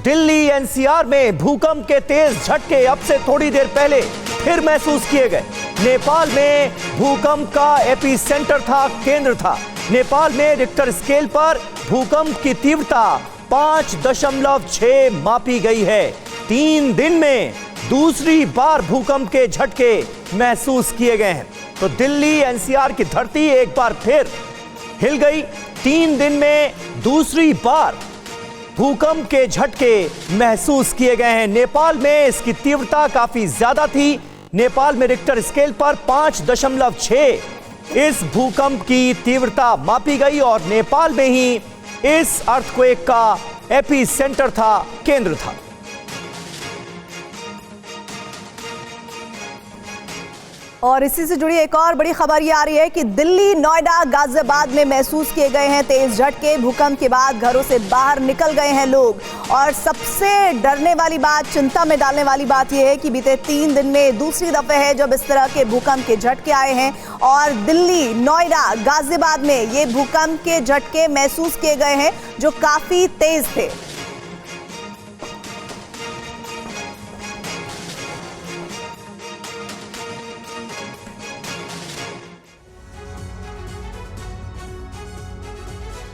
Delhi NCR में भूकंप के तेज झटके अब से थोड़ी देर पहले फिर महसूस किए गए। नेपाल में भूकंप का एपिसेंटर था, केंद्र था। नेपाल में रिक्टर स्केल पर भूकंप की तीव्रता 5.6 मापी गई है। 3 दिन में दूसरी बार भूकंप के झटके महसूस किए गए हैं। तो दिल्ली एनसीआर की धरती एक बार फिर हिल गई। 3 दिन में दूसरी बार भूकंप के झटके महसूस किए गए हैं। नेपाल में इसकी तीव्रता काफी ज्यादा थी। नेपाल में रिक्टर स्केल पर 5.6 इस भूकंप की तीव्रता मापी गई और नेपाल में ही इस अर्थक्वेक का एपिसेंटर था, केंद्र था। और इसी से जुड़ी एक और बड़ी खबर ये आ रही है कि दिल्ली, नोएडा, गाजियाबाद में महसूस किए गए हैं तेज झटके। भूकंप के बाद घरों से बाहर निकल गए हैं लोग। और सबसे डरने वाली बात, चिंता में डालने वाली बात यह है कि बीते 3 दिन में दूसरी दफे है जब इस तरह के भूकंप के झटके आए हैं। और दिल्ली, नोएडा, गाजियाबाद में ये भूकंप के झटके महसूस किए गए हैं जो काफी तेज थे।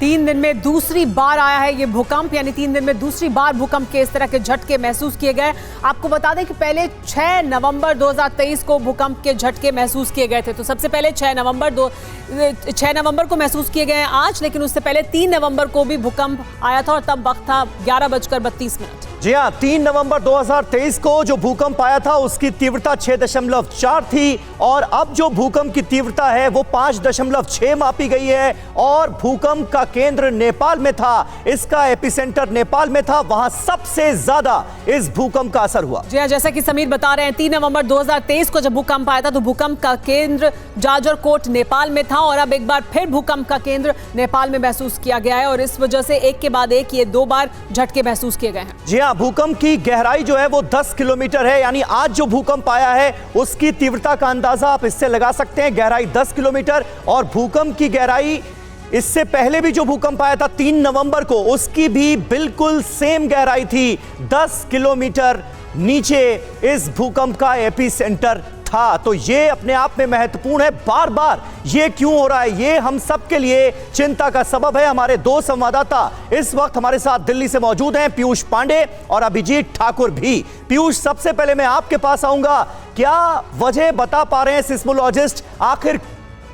तीन दिन में दूसरी बार आया है ये भूकंप, यानी 3 दिन में दूसरी बार भूकंप के इस तरह के झटके महसूस किए गए। आपको बता दें कि पहले 6 नवंबर 2023 को भूकंप के झटके महसूस किए गए थे। तो सबसे पहले 6 नवंबर को महसूस किए गए हैं आज, लेकिन उससे पहले 3 नवंबर को भी भूकंप आया था और तब वक्त था 11:32। जी हाँ, 3 नवंबर 2023 को जो भूकंप आया था उसकी तीव्रता 6.4 थी और अब जो भूकंप की तीव्रता है वो 5.6 मापी गई है। और भूकंप का केंद्र नेपाल में था, इसका एपिसेंटर नेपाल में था, वहां सबसे ज्यादा इस भूकंप का असर हुआ। जी हाँ, जैसा कि समीर बता रहे हैं, 3 नवंबर 2023 को जब भूकंप आया था तो भूकंप का केंद्र जाजरकोट नेपाल में था और अब एक बार फिर भूकंप का केंद्र नेपाल में महसूस किया गया है और इस वजह से एक के बाद एक ये 2 बार झटके महसूस किए गए हैं। जी हाँ, भूकंप की गहराई जो है वो 10 किलोमीटर है, यानी आज जो भूकंप आया है उसकी तीव्रता का अंदाजा आप इससे लगा सकते हैं। गहराई 10 किलोमीटर और भूकंप की गहराई इससे पहले भी जो भूकंप आया था 3 नवंबर को, उसकी भी बिल्कुल सेम गहराई थी। 10 किलोमीटर नीचे इस भूकंप का एपिसेंटर था। तो ये अपने आप में महत्वपूर्ण है। बार बार ये क्यों हो रहा है, ये हम सब के लिए चिंता का सबब है। हमारे 2 संवाददाता इस वक्त हमारे साथ दिल्ली से मौजूद हैं, पीयूष पांडे और अभिजीत ठाकुर भी। पीयूष, सबसे पहले मैं आपके पास आऊंगा, क्या वजह बता पा रहे हैं सिस्मोलॉजिस्ट, आखिर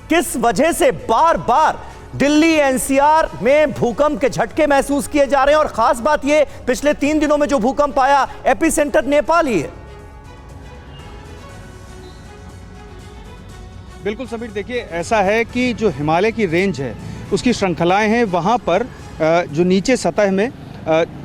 किस वजह से बार बार दिल्ली एनसीआर में भूकंप के झटके महसूस किए जा रहे हैं? और खास बात ये, पिछले 3 दिनों में जो भूकंप आया एपिसेंटर नेपाल ही है। बिल्कुल समीर, देखिए ऐसा है कि जो हिमालय की रेंज है उसकी श्रृंखलाएं हैं, वहाँ पर जो नीचे सतह में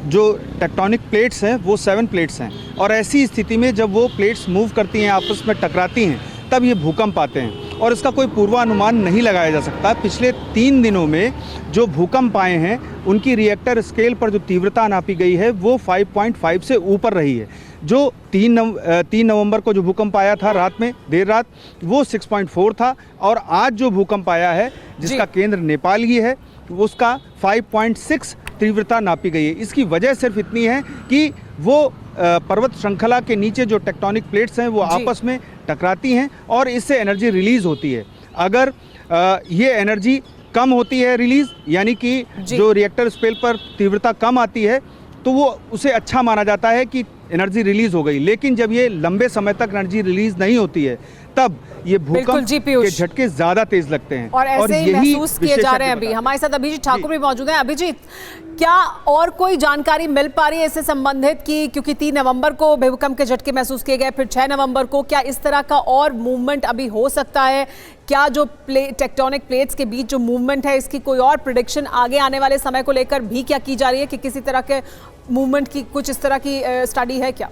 जो टेक्टोनिक प्लेट्स हैं वो 7 प्लेट्स हैं और ऐसी स्थिति में जब वो प्लेट्स मूव करती हैं, आपस में टकराती हैं, तब ये भूकंप आते हैं और इसका कोई पूर्वानुमान नहीं लगाया जा सकता। पिछले 3 दिनों में जो भूकंप आए हैं उनकी रिएक्टर स्केल पर जो तीव्रता नापी गई है वो 5.5 से ऊपर रही है। जो 3 नवंबर को जो भूकंप आया था रात में, देर रात, वो 6.4 था और आज जो भूकंप आया है जिसका केंद्र नेपाल ही है उसका 5.6 तीव्रता नापी गई है। इसकी वजह सिर्फ इतनी है कि वो पर्वत श्रृंखला के नीचे जो टेक्टोनिक प्लेट्स हैं वो आपस में टकराती हैं और इससे एनर्जी रिलीज होती है। अगर ये एनर्जी कम होती है रिलीज, यानी कि जो रिएक्टर स्केल पर तीव्रता कम आती है, तो वो उसे अच्छा माना जाता है कि एनर्जी रिलीज हो गई। लेकिन जब ये लंबे समय तक एनर्जी रिलीज नहीं होती है तब ये भूकंप के झटके ज्यादा तेज लगते हैं और ऐसे ही महसूस किए जा रहे हैं। अभी हमारे साथ अभिजीत ठाकुर भी मौजूद हैं। अभिजीत, क्या और कोई जानकारी मिल पा रही है इससे संबंधित की, क्योंकि 3 नवंबर को भूकंप के झटके महसूस किए गए, फिर 6 नवंबर को, क्या इस तरह का और मूवमेंट अभी हो सकता है? क्या जो टेक्टोनिक प्लेट्स के बीच जो मूवमेंट है इसकी कोई और प्रेडिक्शन आगे आने वाले समय को लेकर भी क्या की जा रही है कि किसी तरह के मूवमेंट की कुछ इस तरह की स्टडी है क्या?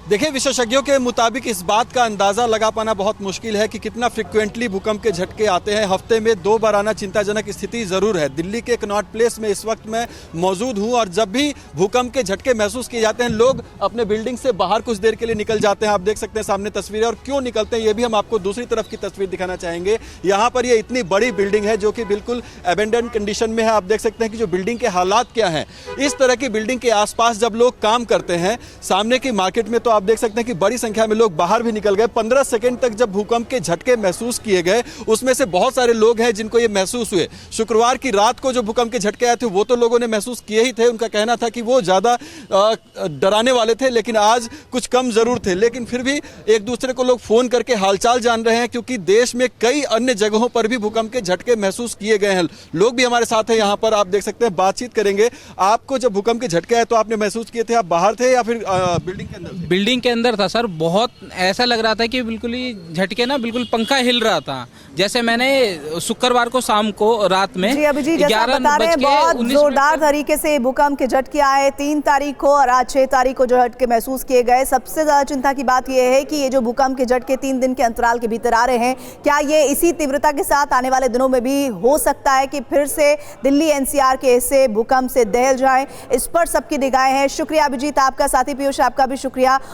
देखिए, विशेषज्ञों के मुताबिक इस बात का अंदाज़ा लगा पाना बहुत मुश्किल है कि कितना फ्रिक्वेंटली भूकंप के झटके आते हैं। हफ्ते में 2 बार आना चिंताजनक स्थिति ज़रूर है। दिल्ली के कनॉट प्लेस में इस वक्त मैं मौजूद हूं और जब भी भूकंप के झटके महसूस किए जाते हैं, लोग अपने बिल्डिंग से बाहर कुछ देर के लिए निकल जाते हैं। आप देख सकते हैं सामने तस्वीरें, और क्यों निकलते हैं ये भी हम आपको दूसरी तरफ की तस्वीर दिखाना चाहेंगे। यहाँ पर ये इतनी बड़ी बिल्डिंग है जो कि बिल्कुल अबेंडन कंडीशन में है। आप देख सकते हैं कि जो बिल्डिंग के हालात क्या हैं। इस तरह की बिल्डिंग के आसपास जब लोग काम करते हैं, सामने की मार्केट में तो आप देख सकते हैं कि बड़ी संख्या में लोग बाहर भी निकल गए। 15 सेकंड तक जब भूकंप के झटके महसूस किए गए, उसमें से बहुत सारे लोग हैं जिनको ये महसूस हुए। शुक्रवार की रात को जो भूकंप के झटके आए थे वो तो लोगों ने महसूस किए ही थे। उनका कहना था कि वो ज्यादा डराने वाले थे, लेकिन आज कुछ कम जरूर थे। लेकिन फिर भी एक दूसरे को लोग फोन करके हालचाल जान रहे हैं, क्योंकि देश में कई अन्य जगहों पर भी भूकंप के झटके महसूस किए गए हैं। लोग भी हमारे साथ हैं यहाँ पर, आप देख सकते हैं, बातचीत करेंगे। आपको जब भूकंप के झटके आए तो आपने महसूस किए थे, आप बाहर थे या फिर बिल्डिंग के अंदर? बिल्डिंग के अंदर था सर। बहुत ऐसा लग रहा था कि बिल्कुल ही झटके ना, बिल्कुल पंखा हिल रहा था। जैसे मैंने शुक्रवार को शाम को रात में जी अभिजीत, जैसा आप बता रहे हैं, बहुत जोरदार तरीके से भूकंप के झटके आए 3 तारीख को और आज 6 तारीख को जो झटके महसूस किए गए। सबसे ज्यादा चिंता की बात यह है कि ये जो भूकंप के झटके 3 दिन के अंतराल के भीतर आ रहे हैं, क्या ये इसी तीव्रता के साथ आने वाले दिनों में भी हो सकता है कि फिर से दिल्ली एनसीआर के हिस्से भूकंप से दहल जाए? इस पर सबकी निगाहें हैं। शुक्रिया अभिजीत आपका, साथी पीयूष आपका भी शुक्रिया।